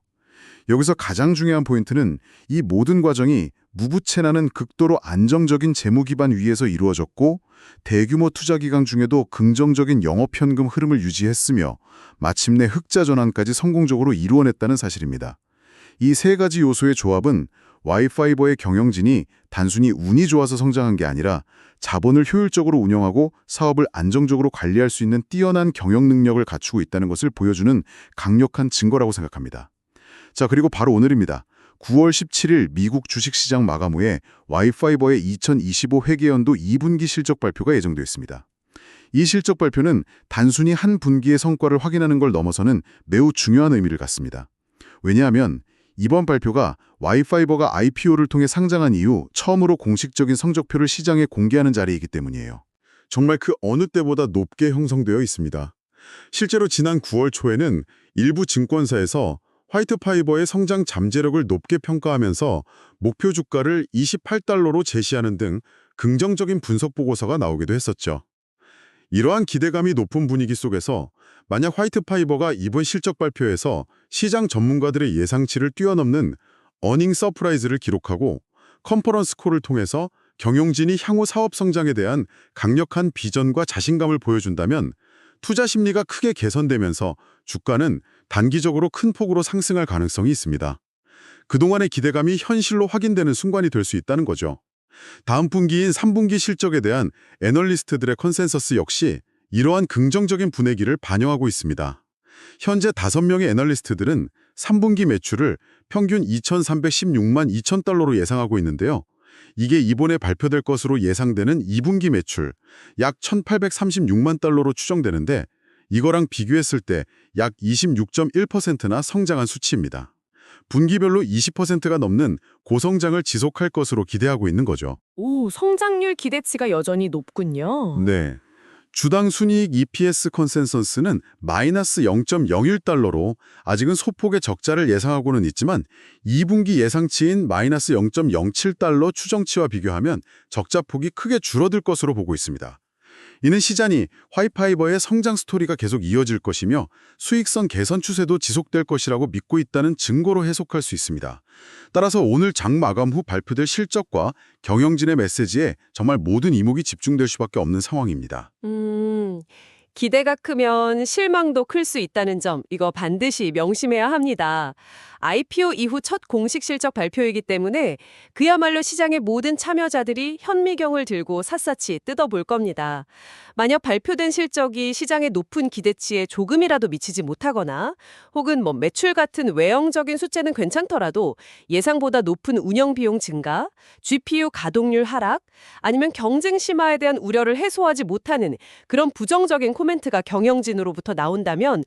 Speaker 1: 여기서 가장 중요한 포인트는 이 모든 과정이 무부채나는 극도로 안정적인 재무 기반 위에서 이루어졌고 대규모 투자 기간 중에도 긍정적인 영업현금 흐름을 유지했으며 마침내 흑자 전환까지 성공적으로 이루어냈다는 사실입니다. 이 세 가지 요소의 조합은 와이파이버의 경영진이 단순히 운이 좋아서 성장한 게 아니라 자본을 효율적으로 운영하고 사업을 안정적으로 관리할 수 있는 뛰어난 경영 능력을 갖추고 있다는 것을 보여주는 강력한 증거라고 생각합니다. 자, 그리고 바로 오늘입니다. 9월 17일 미국 주식시장 마감 후에 와이파이버의 2025 회계연도 2분기 실적 발표가 예정되어 있습니다. 이 실적 발표는 단순히 한 분기의 성과를 확인하는 걸 넘어서는 매우 중요한 의미를 갖습니다. 왜냐하면 이번 발표가 와이파이버가 IPO를 통해 상장한 이후 처음으로 공식적인 성적표를 시장에 공개하는 자리이기 때문이에요. 정말 그 어느 때보다 높게 형성되어 있습니다. 실제로 지난 9월 초에는 일부 증권사에서 화이트파이버의 성장 잠재력을 높게 평가하면서 목표 주가를 28달러로 제시하는 등 긍정적인 분석 보고서가 나오기도 했었죠. 이러한 기대감이 높은 분위기 속에서 만약 화이트파이버가 이번 실적 발표에서 시장 전문가들의 예상치를 뛰어넘는 어닝 서프라이즈를 기록하고 컨퍼런스 콜을 통해서 경영진이 향후 사업 성장에 대한 강력한 비전과 자신감을 보여준다면 투자 심리가 크게 개선되면서 주가는 단기적으로 큰 폭으로 상승할 가능성이 있습니다. 그동안의 기대감이 현실로 확인되는 순간이 될 수 있다는 거죠. 다음 분기인 3분기 실적에 대한 애널리스트들의 컨센서스 역시 이러한 긍정적인 분위기를 반영하고 있습니다. 현재 5명의 애널리스트들은 3분기 매출을 평균 2,316만 2천 달러로 예상하고 있는데요. 이게 이번에 발표될 것으로 예상되는 2분기 매출 약 1,836만 달러로 추정되는데 이거랑 비교했을 때 약 26.1%나 성장한 수치입니다. 분기별로 20%가 넘는 고성장을 지속할 것으로 기대하고 있는 거죠.
Speaker 2: 오, 성장률 기대치가 여전히 높군요.
Speaker 1: 네. 주당 순이익 EPS 컨센서스는 마이너스 0.01달러로 아직은 소폭의 적자를 예상하고는 있지만 2분기 예상치인 마이너스 0.07달러 추정치와 비교하면 적자폭이 크게 줄어들 것으로 보고 있습니다. 이는 시장이 화이파이버의 성장 스토리가 계속 이어질 것이며 수익성 개선 추세도 지속될 것이라고 믿고 있다는 증거로 해석할 수 있습니다. 따라서 오늘 장 마감 후 발표될 실적과 경영진의 메시지에 정말 모든 이목이 집중될 수밖에 없는 상황입니다.
Speaker 2: 기대가 크면 실망도 클 수 있다는 점, 이거 반드시 명심해야 합니다. IPO 이후 첫 공식 실적 발표이기 때문에 그야말로 시장의 모든 참여자들이 현미경을 들고 샅샅이 뜯어볼 겁니다. 만약 발표된 실적이 시장의 높은 기대치에 조금이라도 미치지 못하거나 혹은 매출 같은 외형적인 숫자는 괜찮더라도 예상보다 높은 운영 비용 증가, GPU 가동률 하락, 아니면 경쟁 심화에 대한 우려를 해소하지 못하는 그런 부정적인 코멘트가 코멘트가 경영진으로부터 나온다면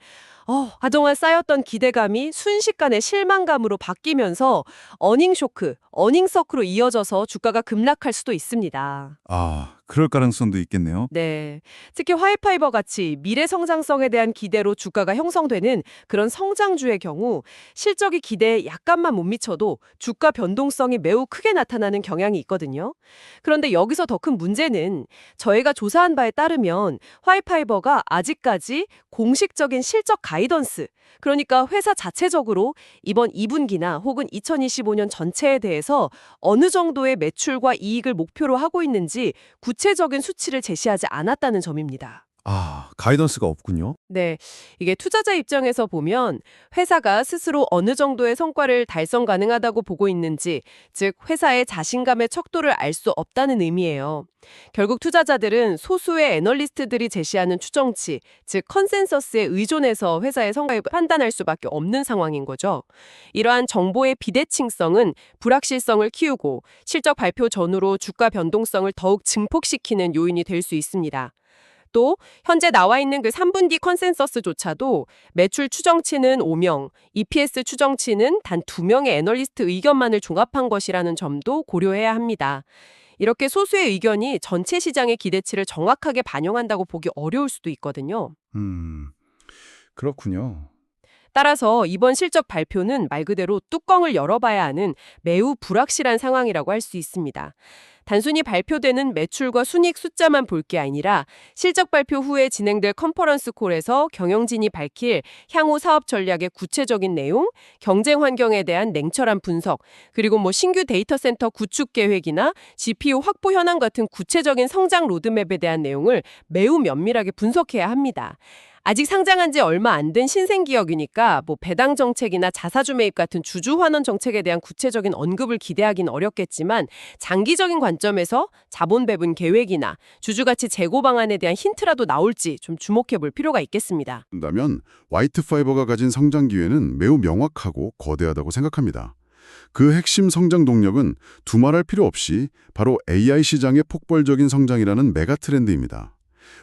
Speaker 2: 그동안 쌓였던 기대감이 순식간에 실망감으로 바뀌면서 어닝 쇼크, 어닝 서크로 이어져서 주가가 급락할 수도 있습니다.
Speaker 6: 아, 그럴 가능성도 있겠네요.
Speaker 2: 네. 특히 화이파이버 같이 미래 성장성에 대한 기대로 주가가 형성되는 그런 성장주의 경우 실적이 기대에 약간만 못 미쳐도 주가 변동성이 매우 크게 나타나는 경향이 있거든요. 그런데 여기서 더 큰 문제는 저희가 조사한 바에 따르면 화이파이버가 아직까지 공식적인 실적 가이던스, 그러니까 회사 자체적으로 이번 2분기나 혹은 2025년 전체에 대해서 어느 정도의 매출과 이익을 목표로 하고 있는지 구체적인 수치를 제시하지 않았다는 점입니다.
Speaker 5: 아, 가이던스가 없군요.
Speaker 2: 네, 이게 투자자 입장에서 보면 회사가 스스로 어느 정도의 성과를 달성 가능하다고 보고 있는지, 즉 회사의 자신감의 척도를 알 수 없다는 의미예요. 결국 투자자들은 소수의 애널리스트들이 제시하는 추정치, 즉 컨센서스에 의존해서 회사의 성과를 판단할 수밖에 없는 상황인 거죠. 이러한 정보의 비대칭성은 불확실성을 키우고 실적 발표 전후로 주가 변동성을 더욱 증폭시키는 요인이 될 수 있습니다. 또 현재 나와 있는 그 3분기 컨센서스조차도 매출 추정치는 5명, EPS 추정치는 단 2명의 애널리스트 의견만을 종합한 것이라는 점도 고려해야 합니다. 이렇게 소수의 의견이 전체 시장의 기대치를 정확하게 반영한다고 보기 어려울 수도 있거든요.
Speaker 6: 그렇군요.
Speaker 2: 따라서 이번 실적 발표는 말 그대로 뚜껑을 열어봐야 하는 매우 불확실한 상황이라고 할 수 있습니다. 단순히 발표되는 매출과 순이익 숫자만 볼 게 아니라 실적 발표 후에 진행될 컨퍼런스 콜에서 경영진이 밝힐 향후 사업 전략의 구체적인 내용, 경쟁 환경에 대한 냉철한 분석, 그리고 신규 데이터 센터 구축 계획이나 GPU 확보 현황 같은 구체적인 성장 로드맵에 대한 내용을 매우 면밀하게 분석해야 합니다. 아직 상장한 지 얼마 안 된 신생기업이니까 배당 정책이나 자사주 매입 같은 주주 환원 정책에 대한 구체적인 언급을 기대하긴 어렵겠지만 장기적인 관점에서 자본 배분 계획이나 주주 가치 제고 방안에 대한 힌트라도 나올지 좀 주목해 볼 필요가 있겠습니다.
Speaker 1: 한다면 화이트파이버가 가진 성장 기회는 매우 명확하고 거대하다고 생각합니다. 그 핵심 성장 동력은 두말할 필요 없이 바로 AI 시장의 폭발적인 성장이라는 메가 트렌드입니다.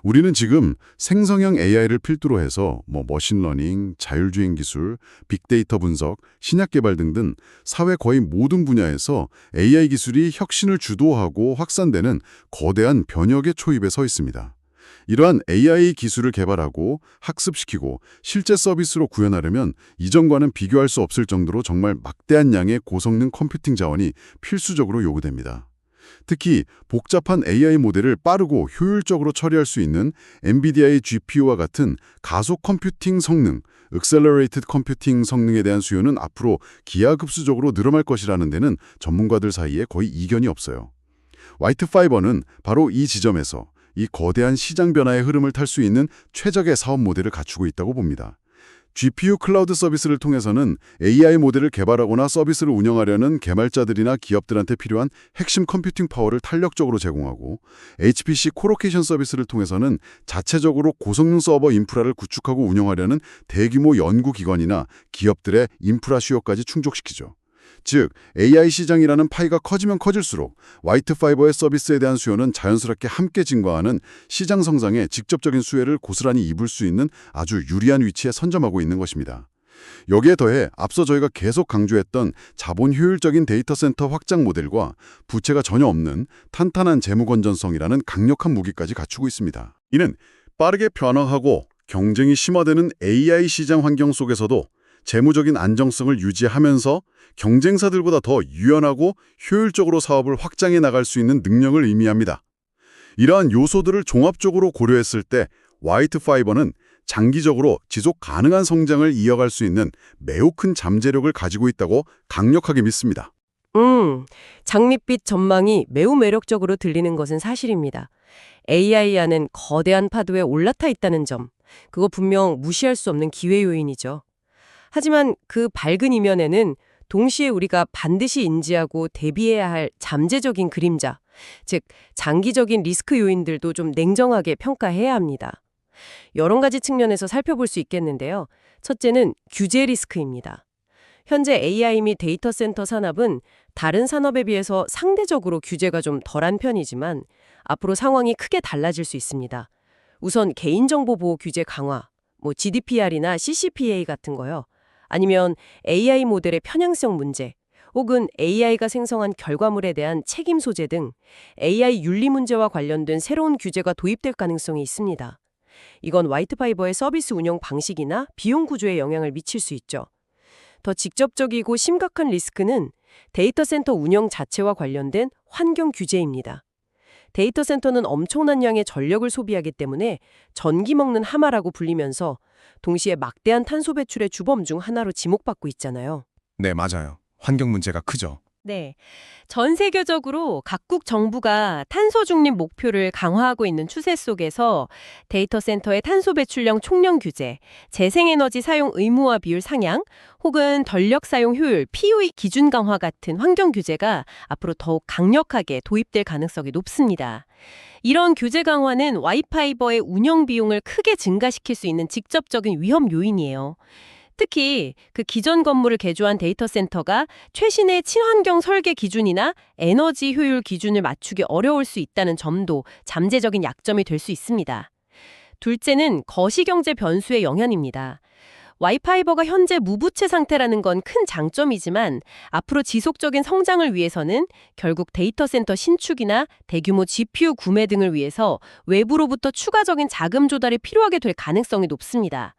Speaker 1: 우리는 지금 생성형 AI를 필두로 해서 머신러닝, 자율주행 기술, 빅데이터 분석, 신약 개발 등등 사회 거의 모든 분야에서 AI 기술이 혁신을 주도하고 확산되는 거대한 변혁의 초입에 서 있습니다. 이러한 AI 기술을 개발하고 학습시키고 실제 서비스로 구현하려면 이전과는 비교할 수 없을 정도로 정말 막대한 양의 고성능 컴퓨팅 자원이 필수적으로 요구됩니다. 특히 복잡한 AI 모델을 빠르고 효율적으로 처리할 수 있는 엔비디아의 GPU와 같은 가속 컴퓨팅 성능, Accelerated Computing 성능에 대한 수요는 앞으로 기하급수적으로 늘어날 것이라는 데는 전문가들 사이에 거의 이견이 없어요. 화이트파이버는 바로 이 지점에서 이 거대한 시장 변화의 흐름을 탈 수 있는 최적의 사업 모델을 갖추고 있다고 봅니다. GPU 클라우드 서비스를 통해서는 AI 모델을 개발하거나 서비스를 운영하려는 개발자들이나 기업들한테 필요한 핵심 컴퓨팅 파워를 탄력적으로 제공하고 HPC 코로케이션 서비스를 통해서는 자체적으로 고성능 서버 인프라를 구축하고 운영하려는 대규모 연구기관이나 기업들의 인프라 수요까지 충족시키죠. 즉, AI 시장이라는 파이가 커지면 커질수록 화이트파이버의 서비스에 대한 수요는 자연스럽게 함께 증가하는 시장 성장에 직접적인 수혜를 고스란히 입을 수 있는 아주 유리한 위치에 선점하고 있는 것입니다. 여기에 더해 앞서 저희가 계속 강조했던 자본 효율적인 데이터 센터 확장 모델과 부채가 전혀 없는 탄탄한 재무 건전성이라는 강력한 무기까지 갖추고 있습니다. 이는 빠르게 변화하고 경쟁이 심화되는 AI 시장 환경 속에서도 재무적인 안정성을 유지하면서 경쟁사들보다 더 유연하고 효율적으로 사업을 확장해 나갈 수 있는 능력을 의미합니다. 이러한 요소들을 종합적으로 고려했을 때 화이트파이버는 장기적으로 지속 가능한 성장을 이어갈 수 있는 매우 큰 잠재력을 가지고 있다고 강력하게 믿습니다.
Speaker 2: 장밋빛 전망이 매우 매력적으로 들리는 것은 사실입니다. AI와는 거대한 파도에 올라타 있다는 점, 그거 분명 무시할 수 없는 기회 요인이죠. 하지만 그 밝은 이면에는 동시에 우리가 반드시 인지하고 대비해야 할 잠재적인 그림자, 즉 장기적인 리스크 요인들도 좀 냉정하게 평가해야 합니다. 여러 가지 측면에서 살펴볼 수 있겠는데요. 첫째는 규제 리스크입니다. 현재 AI 및 데이터 센터 산업은 다른 산업에 비해서 상대적으로 규제가 좀 덜한 편이지만 앞으로 상황이 크게 달라질 수 있습니다. 우선 개인정보 보호 규제 강화, 뭐 GDPR이나 CCPA 같은 거요. 아니면 AI 모델의 편향성 문제, 혹은 AI가 생성한 결과물에 대한 책임 소재 등 AI 윤리 문제와 관련된 새로운 규제가 도입될 가능성이 있습니다. 이건 화이트파이버의 서비스 운영 방식이나 비용 구조에 영향을 미칠 수 있죠. 더 직접적이고 심각한 리스크는 데이터 센터 운영 자체와 관련된 환경 규제입니다. 데이터 센터는 엄청난 양의 전력을 소비하기 때문에 전기 먹는 하마라고 불리면서 동시에 막대한 탄소 배출의 주범 중 하나로 지목받고 있잖아요.
Speaker 5: 네, 맞아요. 환경 문제가 크죠.
Speaker 2: 네. 전 세계적으로 각국 정부가 탄소 중립 목표를 강화하고 있는 추세 속에서 데이터 센터의 탄소 배출량 총량 규제, 재생에너지 사용 의무화 비율 상향, 혹은 전력 사용 효율 PUE 기준 강화 같은 환경 규제가 앞으로 더욱 강력하게 도입될 가능성이 높습니다. 이런 규제 강화는 와이파이버의 운영 비용을 크게 증가시킬 수 있는 직접적인 위험 요인이에요. 특히 그 기존 건물을 개조한 데이터 센터가 최신의 친환경 설계 기준이나 에너지 효율 기준을 맞추기 어려울 수 있다는 점도 잠재적인 약점이 될 수 있습니다. 둘째는 거시경제 변수의 영향입니다. 와이파이버가 현재 무부채 상태라는 건 큰 장점이지만 앞으로 지속적인 성장을 위해서는 결국 데이터 센터 신축이나 대규모 GPU 구매 등을 위해서 외부로부터 추가적인 자금 조달이 필요하게 될 가능성이 높습니다.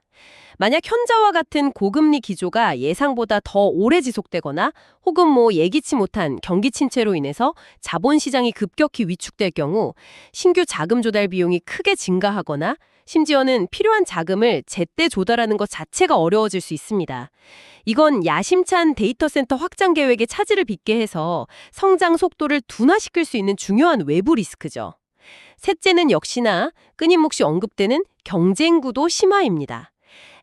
Speaker 2: 만약 현재와 같은 고금리 기조가 예상보다 더 오래 지속되거나 혹은 예기치 못한 경기 침체로 인해서 자본시장이 급격히 위축될 경우 신규 자금 조달 비용이 크게 증가하거나 심지어는 필요한 자금을 제때 조달하는 것 자체가 어려워질 수 있습니다. 이건 야심찬 데이터 센터 확장 계획에 차질을 빚게 해서 성장 속도를 둔화시킬 수 있는 중요한 외부 리스크죠. 셋째는 역시나 끊임없이 언급되는 경쟁 구도 심화입니다.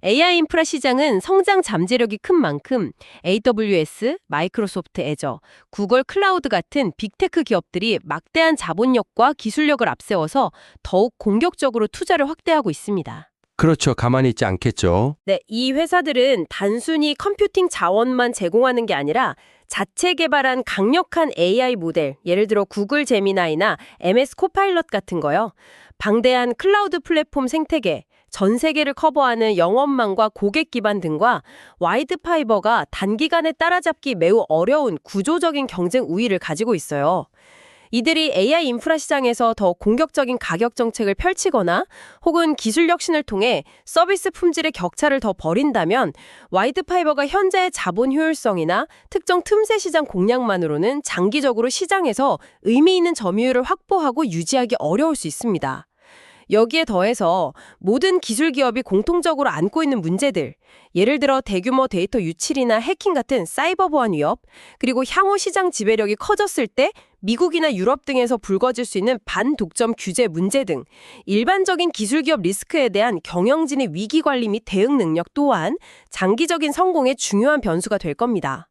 Speaker 2: AI 인프라 시장은 성장 잠재력이 큰 만큼 AWS, 마이크로소프트 애저, 구글 클라우드 같은 빅테크 기업들이 막대한 자본력과 기술력을 앞세워서 더욱 공격적으로 투자를 확대하고 있습니다.
Speaker 7: 그렇죠. 가만히 있지 않겠죠.
Speaker 2: 네, 이 회사들은 단순히 컴퓨팅 자원만 제공하는 게 아니라 자체 개발한 강력한 AI 모델, 예를 들어 구글 제미나이나 MS 코파일럿 같은 거요. 방대한 클라우드 플랫폼 생태계, 전 세계를 커버하는 영업망과 고객 기반 등과 와이드파이버가 단기간에 따라잡기 매우 어려운 구조적인 경쟁 우위를 가지고 있어요. 이들이 AI 인프라 시장에서 더 공격적인 가격 정책을 펼치거나 혹은 기술 혁신을 통해 서비스 품질의 격차를 더 벌인다면 와이드파이버가 현재의 자본 효율성이나 특정 틈새 시장 공략만으로는 장기적으로 시장에서 의미 있는 점유율을 확보하고 유지하기 어려울 수 있습니다. 여기에 더해서 모든 기술 기업이 공통적으로 안고 있는 문제들, 예를 들어 대규모 데이터 유출이나 해킹 같은 사이버 보안 위협, 그리고 향후 시장 지배력이 커졌을 때 미국이나 유럽 등에서 불거질 수 있는 반독점 규제 문제 등 일반적인 기술 기업 리스크에 대한 경영진의 위기 관리 및 대응 능력 또한 장기적인 성공의 중요한 변수가 될 겁니다.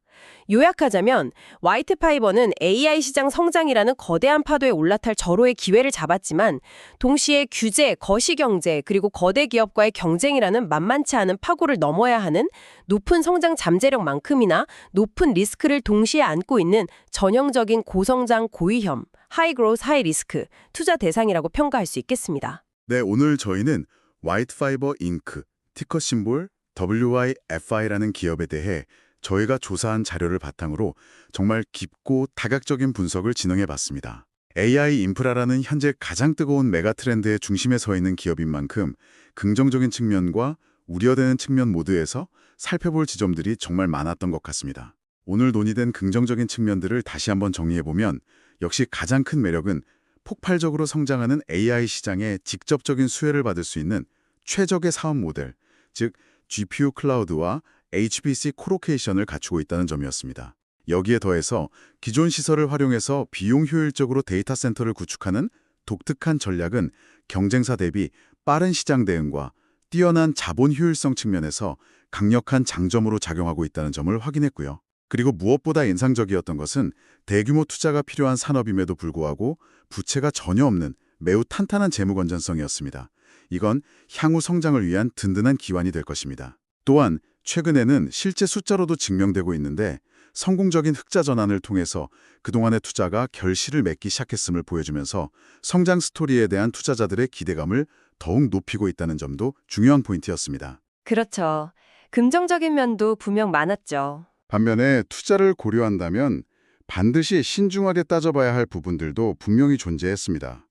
Speaker 2: 요약하자면 화이트파이버는 AI 시장 성장이라는 거대한 파도에 올라탈 절호의 기회를 잡았지만 동시에 규제, 거시경제, 그리고 거대 기업과의 경쟁이라는 만만치 않은 파고를 넘어야 하는 높은 성장 잠재력만큼이나 높은 리스크를 동시에 안고 있는 전형적인 고성장 고위험, 하이 그로스 하이 리스크 투자 대상이라고 평가할 수 있겠습니다.
Speaker 1: 네, 오늘 저희는 화이트파이버 잉크, 티커 심볼 WYFI라는 기업에 대해 저희가 조사한 자료를 바탕으로 정말 깊고 다각적인 분석을 진행해봤습니다. AI 인프라라는 현재 가장 뜨거운 메가 트렌드의 중심에 서 있는 기업인 만큼 긍정적인 측면과 우려되는 측면 모두에서 살펴볼 지점들이 정말 많았던 것 같습니다. 오늘 논의된 긍정적인 측면들을 다시 한번 정리해보면 역시 가장 큰 매력은 폭발적으로 성장하는 AI 시장에 직접적인 수혜를 받을 수 있는 최적의 사업 모델, 즉 GPU 클라우드와 HPC 코로케이션을 갖추고 있다는 점이었습니다. 여기에 더해서 기존 시설을 활용해서 비용 효율적으로 데이터 센터를 구축하는 독특한 전략은 경쟁사 대비 빠른 시장 대응과 뛰어난 자본 효율성 측면에서 강력한 장점으로 작용하고 있다는 점을 확인했고요. 그리고 무엇보다 인상적이었던 것은 대규모 투자가 필요한 산업임에도 불구하고 부채가 전혀 없는 매우 탄탄한 재무 건전성이었습니다. 이건 향후 성장을 위한 든든한 기반이 될 것입니다. 또한 최근에는 실제 숫자로도 증명되고 있는데 성공적인 흑자 전환을 통해서 그동안의 투자가 결실을 맺기 시작했음을 보여주면서 성장 스토리에 대한 투자자들의 기대감을 더욱 높이고 있다는 점도 중요한 포인트였습니다.
Speaker 8: 그렇죠. 긍정적인 면도 분명 많았죠.
Speaker 1: 반면에 투자를 고려한다면 반드시 신중하게 따져봐야 할 부분들도 분명히 존재했습니다.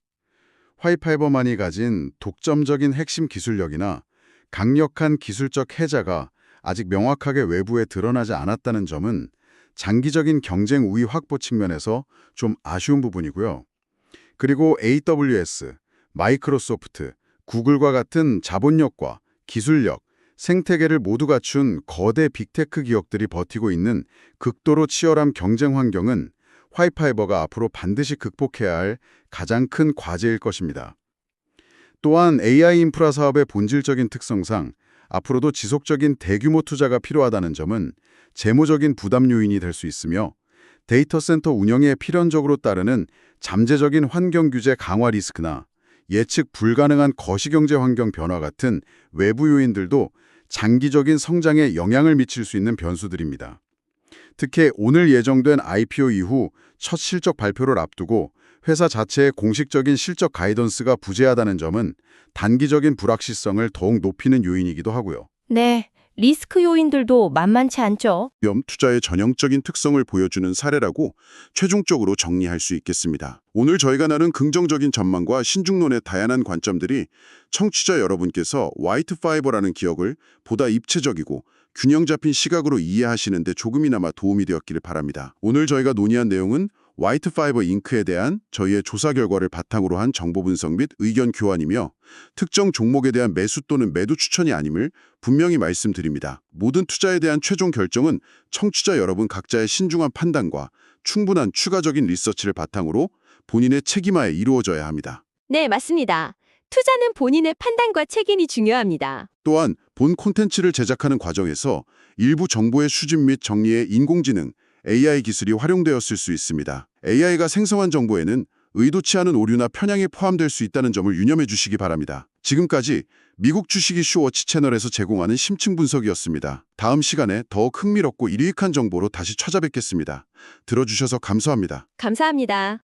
Speaker 1: 화이파이버만이 가진 독점적인 핵심 기술력이나 강력한 기술적 해자가 아직 명확하게 외부에 드러나지 않았다는 점은 장기적인 경쟁 우위 확보 측면에서 좀 아쉬운 부분이고요. 그리고 AWS, 마이크로소프트, 구글과 같은 자본력과 기술력, 생태계를 모두 갖춘 거대 빅테크 기업들이 버티고 있는 극도로 치열한 경쟁 환경은 화이파이버가 앞으로 반드시 극복해야 할 가장 큰 과제일 것입니다. 또한 AI 인프라 사업의 본질적인 특성상 앞으로도 지속적인 대규모 투자가 필요하다는 점은 재무적인 부담 요인이 될 수 있으며 데이터 센터 운영에 필연적으로 따르는 잠재적인 환경 규제 강화 리스크나 예측 불가능한 거시경제 환경 변화 같은 외부 요인들도 장기적인 성장에 영향을 미칠 수 있는 변수들입니다. 특히 오늘 예정된 IPO 이후 첫 실적 발표를 앞두고 회사 자체의 공식적인 실적 가이던스가 부재하다는 점은 단기적인 불확실성을 더욱 높이는 요인이기도 하고요.
Speaker 9: 네, 리스크 요인들도 만만치 않죠.
Speaker 10: 위험 투자의 전형적인 특성을 보여주는 사례라고 최종적으로 정리할 수 있겠습니다. 오늘 저희가 나눈 긍정적인 전망과 신중론의 다양한 관점들이 청취자 여러분께서 화이트파이버라는 기업을 보다 입체적이고 균형 잡힌 시각으로 이해하시는 데 조금이나마 도움이 되었기를 바랍니다. 오늘 저희가 논의한 내용은 화이트파이버 잉크에 대한 저희의 조사 결과를 바탕으로 한 정보 분석 및 의견 교환이며 특정 종목에 대한 매수 또는 매도 추천이 아님을 분명히 말씀드립니다. 모든 투자에 대한 최종 결정은 청취자 여러분 각자의 신중한 판단과 충분한 추가적인 리서치를 바탕으로 본인의 책임하에 이루어져야 합니다.
Speaker 8: 네, 맞습니다. 투자는 본인의 판단과 책임이 중요합니다.
Speaker 10: 또한 본 콘텐츠를 제작하는 과정에서 일부 정보의 수집 및 정리에 인공지능, AI 기술이 활용되었을 수 있습니다. AI가 생성한 정보에는 의도치 않은 오류나 편향이 포함될 수 있다는 점을 유념해 주시기 바랍니다. 지금까지 미국 주식 이슈워치 채널에서 제공하는 심층 분석이었습니다. 다음 시간에 더욱 흥미롭고 유익한 정보로 다시 찾아뵙겠습니다. 들어주셔서 감사합니다.
Speaker 8: 감사합니다.